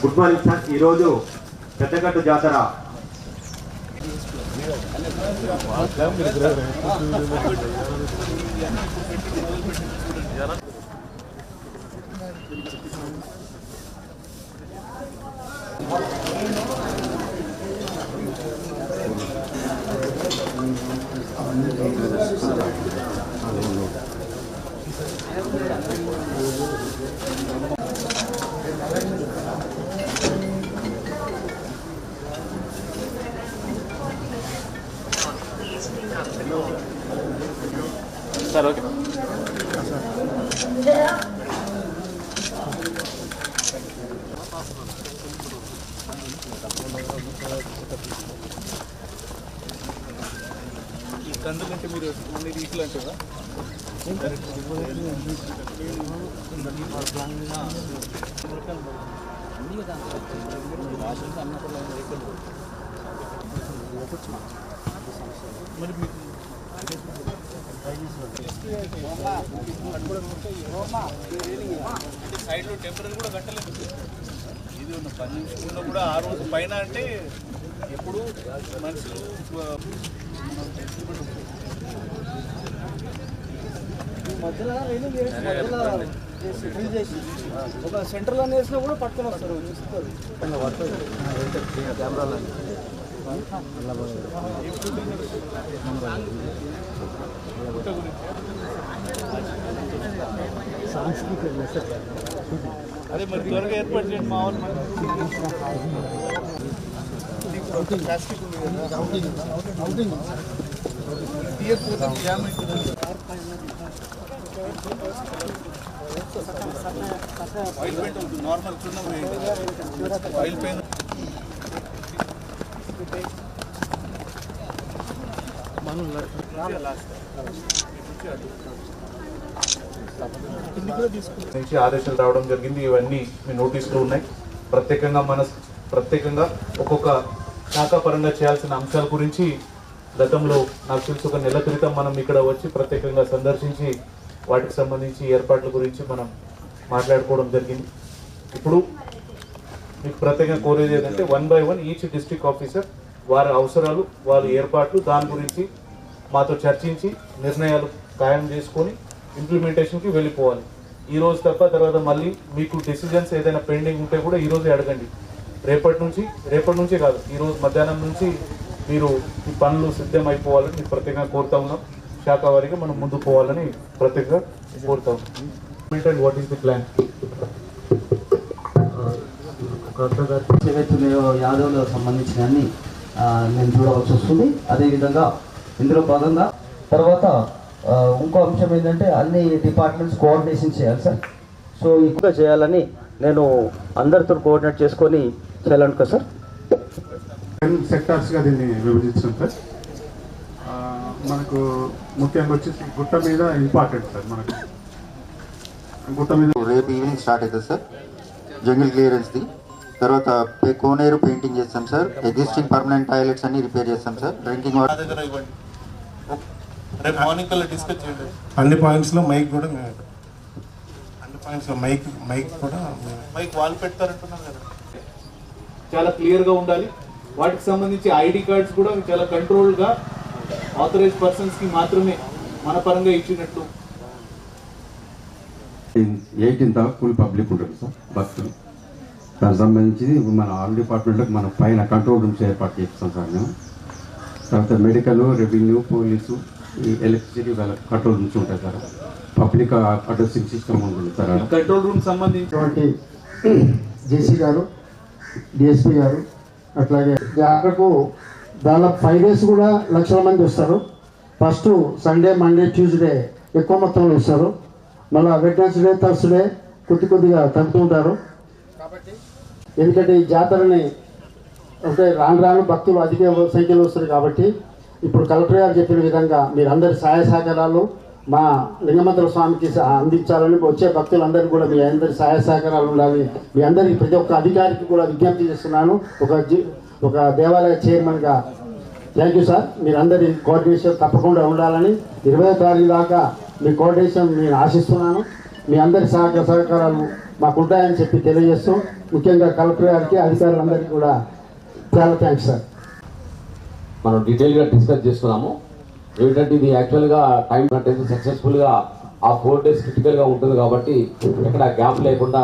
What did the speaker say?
Good morning sir. ఈరోజు పెద్దగట్టు జాతర sir okay ఈ కందులంటే మీరు అన్ని రీతులు అంటారా మరి సైడ్లో టెంపరీ కూడా కట్టలేదు. ఇది ఉన్న 10 నిమిషాలు కూడా ఆ రోజు పైన అంటే ఎప్పుడు మనుషులు మధ్యలో ఒక సెంటర్లో వేసినా కూడా పట్టుకొని వస్తారు కెమెరాలో. అదే మరి త్వరగా ఏర్పాటు చేయండి. మా వాళ్ళు ప్లాస్టిక్ ఉంది తీయకపోతే జామ్ అవుతుంది. ఆయిల్ పెయింట్ అవుతుంది. నార్మల్ చిన్న ఆయిల్ పెయింట్ నుంచి ఆదేశాలు రావడం జరిగింది. ఇవన్నీ మీ నోటీసులో ఉన్నాయి. ప్రత్యేకంగా ఒక్కొక్క శాఖాపరంగా చేయాల్సిన అంశాల గురించి గతంలో నాకు తెలిసి ఒక నెల క్రితం మనం ఇక్కడ వచ్చి ప్రత్యేకంగా సందర్శించి వాటికి సంబంధించి ఏర్పాట్ల గురించి మనం మాట్లాడుకోవడం జరిగింది. ఇప్పుడు మీకు ప్రత్యేకంగా కోరేది ఏంటంటే 1 by 1 ఈచ్ డిస్ట్రిక్ట్ ఆఫీసర్ వారి అవసరాలు, వారి ఏర్పాట్లు దాని గురించి మాతో చర్చించి నిర్ణయాలు ఖాయం చేసుకొని ఇంప్లిమెంటేషన్కి వెళ్ళిపోవాలి. ఈ రోజు తప్ప తర్వాత మళ్ళీ మీకు డెసిజన్స్ ఏదైనా పెండింగ్ ఉంటే కూడా ఈరోజే అడగండి. రేపటి నుంచే కాదు, ఈరోజు మధ్యాహ్నం నుంచి మీరు ఈ పనులు సిద్ధం అయిపోవాలని మీకు ప్రత్యేకంగా కోరుతా ఉన్నాం. శాఖ వారీగా మనం ముందు పోవాలని ప్రత్యేకంగా కోరుతా ఉన్నాం. What is the plan? ఏవైతే యాదవ్లకు సంబంధించిన అన్ని నేను చూడవలసి వస్తుంది. అదేవిధంగా ఇందులో భాగంగా తర్వాత ఇంకో అంశం ఏంటంటే అన్ని డిపార్ట్మెంట్స్ కోఆర్డినేషన్ చేయాలి సార్. సో ఎక్కువగా చేయాలని నేను అందరితో కోఆర్డినేట్ చేసుకొని చేయాలనుకో సార్. 10 సెక్టార్స్గా దీన్ని విభజించాం సార్. మనకు ముఖ్యంగా వచ్చేసి గుట్ట మీద ఇంపార్టెంట్ సార్. మనకు గుట్ట మీద రేపు ఈవినింగ్ స్టార్ట్ అవుతుంది సార్ జంగిల్ క్లియరెన్స్ది. తర్వాత కోనేరు పెయింటింగ్ చేస్తాం సార్. ఎగ్జిస్టింగ్ పర్మనెంట్ టాయిలెట్స్ అన్ని రిపేర్ చేస్తాం సార్. డ్రింకింగ్ వాటర్ దగ్గర ఇవ్వండి. రేపు మార్నింగ్ కల్లా డిస్కస్ చేయండి. అన్ని పాయింట్స్లో మైక్ కూడా మైక్ వాళ్ళు పెడతారంటున్నారు కదా. చాలా క్లియర్గా ఉండాలి. వాటికి సంబంధించి ఐడి కార్డ్స్ కూడా చాలా కంట్రోల్గా ఆథరైజ్ పర్సన్స్కి మాత్రమే మన పరంగా ఇచ్చినట్టు. 18 దాకా ఫుల్ పబ్లిక్ ఉంటుంది సార్ భక్తులు. దానికి సంబంధించి మన ఆల్ డిపార్ట్మెంట్లకు మన పైన కంట్రోల్ రూమ్స్ ఏర్పాటు చేస్తాం సార్ మేము. తర్వాత మెడికల్, రెవెన్యూ, పోలీసు, ఈ ఎలక్ట్రిసిటీ కంట్రోల్ రూమ్స్ ఉంటాయి సార్. పబ్లిక్ అడ్రసింగ్ సిస్టమ్ ఉంటుంది సార్. కంట్రోల్ రూమ్ సంబంధించి జేసీ గారు, డిఎస్పీ గారు, అట్లాగే అక్కడకు దాదాపు 5 days కూడా లక్షల మంది వస్తారు. ఫస్ట్ సండే, మండే, ట్యూస్డే ఎక్కువ మొత్తంలో వస్తారు. మళ్ళీ వెడ్నెస్డే, థర్స్డే కొద్దిగా తగ్గుతుంటారు. కాబట్టి ఎందుకంటే ఈ జాతరని అంటే రాను భక్తులు అధిక సంఖ్యలో వస్తారు. కాబట్టి ఇప్పుడు కలెక్టర్ గారు చెప్పిన విధంగా మీరందరి సహాయ సహకారాలు మా లింగమంత్ర స్వామికి అందించాలని, వచ్చే భక్తులందరికీ కూడా మీ అందరి సహాయ సహకారాలు ఉండాలి. మీ అందరికీ ప్రతి ఒక్క అధికారికి కూడా విజ్ఞప్తి చేస్తున్నాను. ఒక దేవాలయ చైర్మన్గా థ్యాంక్ యూ సార్. మీరందరి కోఆర్డినేషన్ తప్పకుండా ఉండాలని 20వ తారీఖు దాకా మీ కోఆర్డినేషన్ నేను ఆశిస్తున్నాను. మీ అందరి సహకారాలు మాకు ఉంటాయని చెప్పి తెలియజేస్తూ ముఖ్యంగా కలెక్టర్ గారికి అధికారులందరికీ కూడా చాలా థ్యాంక్స్ సార్. మనం డీటెయిల్గా డిస్కస్ చేసుకున్నాము. ఏమిటంటే ఇది యాక్చువల్గా టైం కంటే సక్సెస్ఫుల్గా ఆ 4 days క్రిటికల్గా ఉంటుంది కాబట్టి ఎక్కడ గ్యాప్ లేకుండా